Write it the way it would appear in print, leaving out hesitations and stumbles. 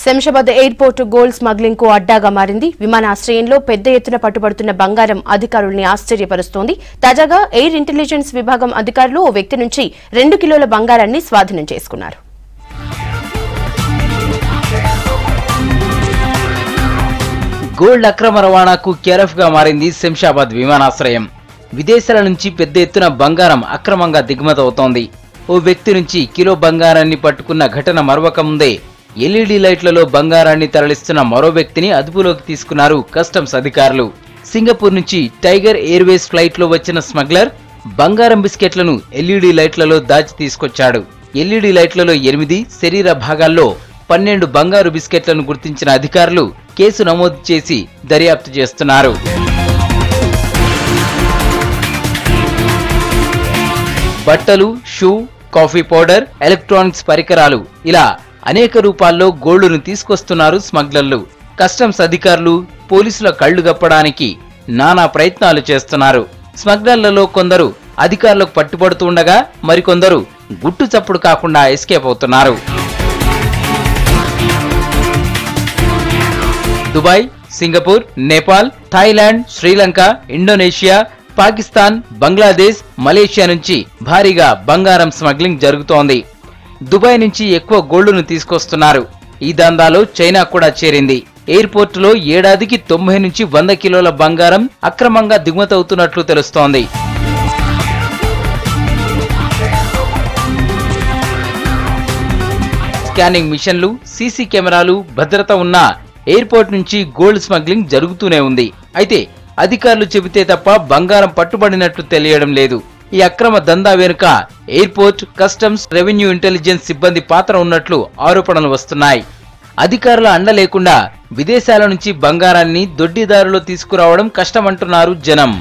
Shamshabad airport gold smuggling కు అడ్డాగా మారింది. విమానాశ్రయంలో పెద్ద ఎత్తున పట్టుబడుతున్న బంగారం అధికారుల్ని ఆశ్చర్యపరుస్తోంది. తాజాగా ఎయిర్ ఇంటెలిజెన్స్ విభాగం అధికారులు ఓ వ్యక్తి నుంచి 2 కిలోల బంగారాన్ని స్వాధీనం చేసుకున్నారు. గోల్డ్ అక్రమ రవాణాకు కేరఫ్ గా మారింది శంషాబాద్ విమానాశ్రయం. విదేశాల నుంచి పెద్ద ఎత్తున బంగారం అక్రమంగా దిగుమతవుతోంది. ఓ వ్యక్తి నుంచి కిలో బంగారాన్ని పట్టుకున్న ఘటన మరవక ముందే ఎల్ఈడీ లైట్లలో బంగారాన్ని తరలిస్తున్న మరో వ్యక్తిని అదుపులోకి తీసుకున్నారు కస్టమ్స్ అధికారులు. సింగపూర్ నుంచి టైగర్ ఎయిర్వేస్ ఫ్లైట్ లో వచ్చిన స్మగ్లర్ బంగారం బిస్కెట్లను ఎల్ఈడీ లైట్లలో దాచి తీసుకొచ్చాడు. ఎల్ఈడీ లైట్లలో 8 శరీర భాగాల్లో 12 బంగారు బిస్కెట్లను గుర్తించిన అధికారులు కేసు నమోదు చేసి దర్యాప్తు చేస్తున్నారు. బట్టలు, షూ, కాఫీ పౌడర్, ఎలక్ట్రానిక్స్ పరికరాలు ఇలా అనేక రూపాల్లో గోల్డును తీసుకొస్తున్నారు స్మగ్లర్లు. కస్టమ్స్ అధికారులు పోలీసుల కళ్లు గప్పడానికి నానా ప్రయత్నాలు చేస్తున్నారు. స్మగ్లర్లలో కొందరు అధికారులకు పట్టుబడుతూ ఉండగా మరికొందరు గుట్టు చప్పుడు కాకుండా ఎస్కేప్ అవుతున్నారు. Dubai, Singapore, Nepal, Thailand, Sri Lanka, Indonesia, Pakistan, Bangladesh, Malaysia నుంచి భారీగా బంగారం స్మగ్లింగ్ జరుగుతోంది. దుబాయ్ నుంచి ఎక్కువ గోల్డును తీసుకొస్తున్నారు. ఈ దందాలో చైనా కూడా చేరింది. ఎయిర్పోర్టులో ఏడాదికి 90 నుంచి 100 కిలోల బంగారం అక్రమంగా దిగుమతవుతున్నట్లు తెలుస్తోంది. స్కానింగ్ మిషన్లు, సీసీ కెమెరాలు, భద్రత ఉన్న ఎయిర్పోర్ట్ నుంచి గోల్డ్ స్మగ్లింగ్ జరుగుతూనే ఉంది. అయితే అధికారులు చెబితే తప్ప బంగారం పట్టుబడినట్లు తెలియడం లేదు. ఈ అక్రమ దందా వెనుక ఎయిర్పోర్ట్, కస్టమ్స్, రెవెన్యూ ఇంటెలిజెన్స్ సిబ్బంది పాత్ర ఉన్నట్లు ఆరోపణలు వస్తున్నాయి. అధికారుల అండ లేకుండా విదేశాల నుంచి బంగారాన్ని దొడ్డిదారులో తీసుకురావడం కష్టమంటున్నారు జనం.